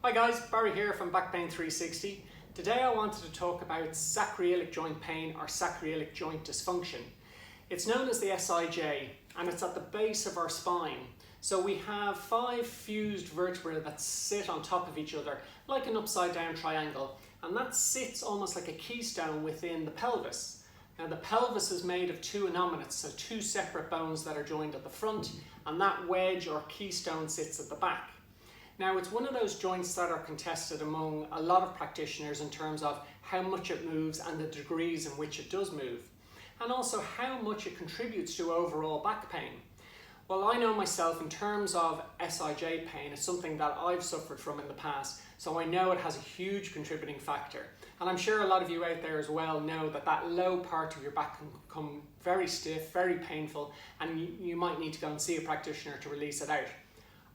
Hi guys, Barry here from BackPain 360. Today I wanted to talk about sacroiliac joint pain or sacroiliac joint dysfunction. It's known as the SIJ and it's at the base of our spine. So we have 5 fused vertebrae that sit on top of each other like an upside down triangle, and that sits almost like a keystone within the pelvis. Now the pelvis is made of 2 innominates, so 2 separate bones that are joined at the front, and that wedge or keystone sits at the back. Now it's one of those joints that are contested among a lot of practitioners in terms of how much it moves and the degrees in which it does move, and also how much it contributes to overall back pain. Well, I know myself in terms of SIJ pain, it's something that I've suffered from in the past, so I know it has a huge contributing factor. And I'm sure a lot of you out there as well know that that low part of your back can become very stiff, very painful, and you might need to go and see a practitioner to release it out.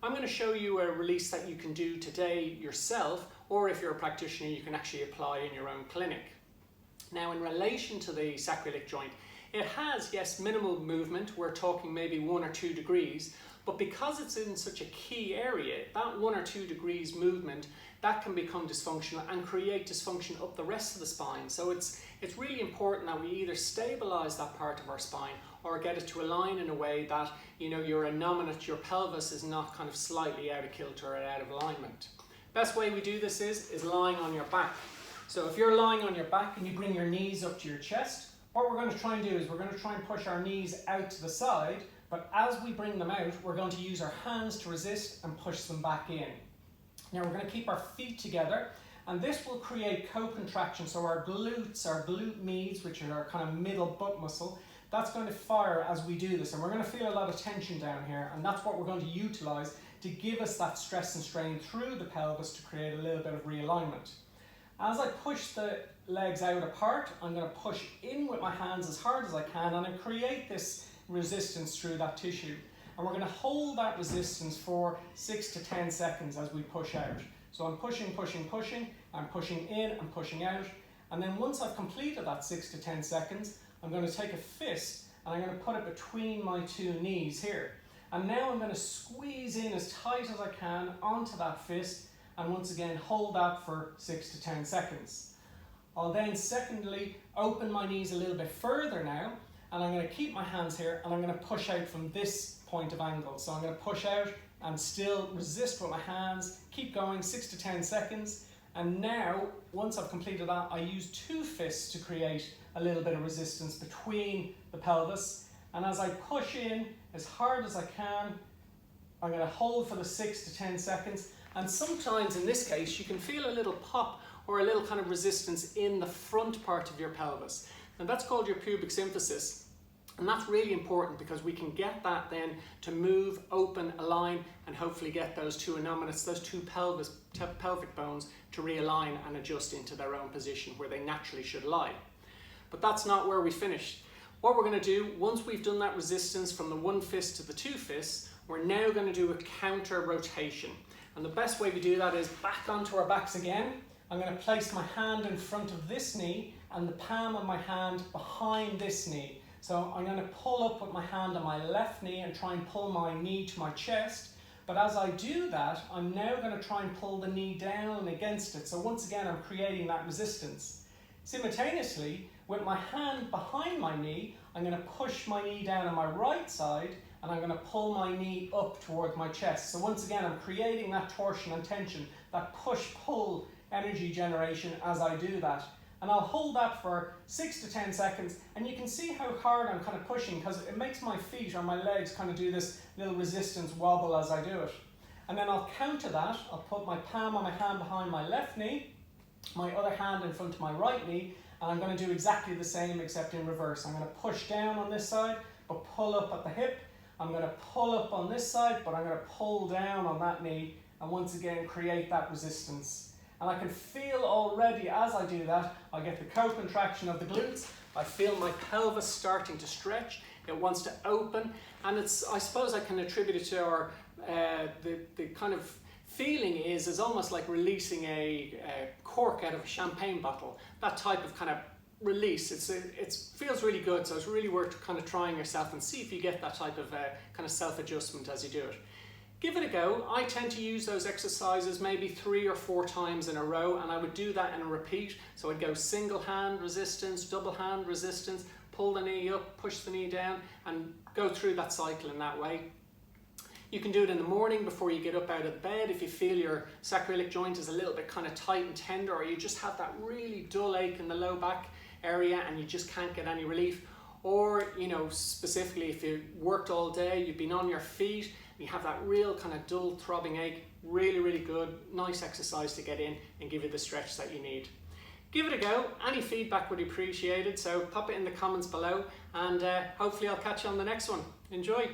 I'm going to show you a release that you can do today yourself, or if you're a practitioner, you can actually apply in your own clinic. Now, in relation to the sacroiliac joint, it has, yes, minimal movement. We're talking maybe 1 or 2 degrees, but because it's in such a key area, that 1 or 2 degrees movement, that can become dysfunctional and create dysfunction up the rest of the spine. So it's really important that we either stabilize that part of our spine or get it to align in a way that, you know, your innominate, your pelvis is not kind of slightly out of kilter or out of alignment. Best way we do this is lying on your back. So if you're lying on your back and you bring your knees up to your chest, what we're going to try and do is we're going to try and push our knees out to the side, but as we bring them out, we're going to use our hands to resist and push them back in. Now we're going to keep our feet together, and this will create co-contraction, so our glutes, our glute medius, which are our kind of middle butt muscle, that's going to fire as we do this, and we're going to feel a lot of tension down here, and that's what we're going to utilize to give us that stress and strain through the pelvis to create a little bit of realignment. As I push the legs out apart, I'm going to push in with my hands as hard as I can, and I create this resistance through that tissue. And we're going to hold that resistance for 6 to 10 seconds as we push out. So I'm pushing, pushing, pushing, I'm pushing in and pushing out. And then once I've completed that 6 to 10 seconds, I'm going to take a fist and I'm going to put it between my 2 knees here. And now I'm going to squeeze in as tight as I can onto that fist, and once again hold that for 6 to 10 seconds. I'll then secondly open my knees a little bit further now, and I'm going to keep my hands here and I'm going to push out from this point of angle. So I'm going to push out and still resist with my hands, keep going 6 to 10 seconds. And now, once I've completed that, I use 2 fists to create a little bit of resistance between the pelvis. And as I push in as hard as I can, I'm going to hold for the 6 to 10 seconds. And sometimes in this case, you can feel a little pop or a little kind of resistance in the front part of your pelvis. And that's called your pubic symphysis. And that's really important because we can get that then to move, open, align, and hopefully get those 2 innominates, those 2 pelvic bones to realign and adjust into their own position where they naturally should lie. But that's not where we finished. What we're going to do, once we've done that resistance from the 1 fist to the 2 fists, we're now going to do a counter rotation. And the best way we do that is back onto our backs again. I'm going to place my hand in front of this knee and the palm of my hand behind this knee. So I'm going to pull up with my hand on my left knee and try and pull my knee to my chest. But as I do that, I'm now going to try and pull the knee down against it. So once again, I'm creating that resistance. Simultaneously, with my hand behind my knee, I'm going to push my knee down on my right side and I'm going to pull my knee up towards my chest. So once again, I'm creating that torsion and tension, that push-pull energy generation as I do that. And I'll hold that for 6 to 10 seconds, and you can see how hard I'm kind of pushing because it makes my feet or my legs kind of do this little resistance wobble as I do it. And then I'll counter that. I'll put my palm on my hand behind my left knee, my other hand in front of my right knee, and I'm going to do exactly the same except in reverse. I'm going to push down on this side, but pull up at the hip. I'm going to pull up on this side, but I'm going to pull down on that knee, and once again create that resistance. And I can feel already as I do that, I get the co-contraction of the glutes, I feel my pelvis starting to stretch, it wants to open, and I suppose I can attribute it to our, the kind of feeling is almost like releasing a cork out of a champagne bottle, that type of kind of release. It feels really good, so it's really worth kind of trying yourself and see if you get that type of kind of self-adjustment as you do it. Give it a go. I tend to use those exercises maybe 3 or 4 times in a row, and I would do that in a repeat. So I'd go single hand resistance, double hand resistance, pull the knee up, push the knee down, and go through that cycle in that way. You can do it in the morning before you get up out of bed if you feel your sacroiliac joint is a little bit kind of tight and tender, or you just have that really dull ache in the low back area and you just can't get any relief. Or, you know, specifically if you worked all day, you've been on your feet, you have that real kind of dull throbbing ache, really good, nice exercise to get in and give you the stretch that you need. Give it a go. Any feedback would be appreciated, so pop it in the comments below, and hopefully I'll catch you on the next one. Enjoy.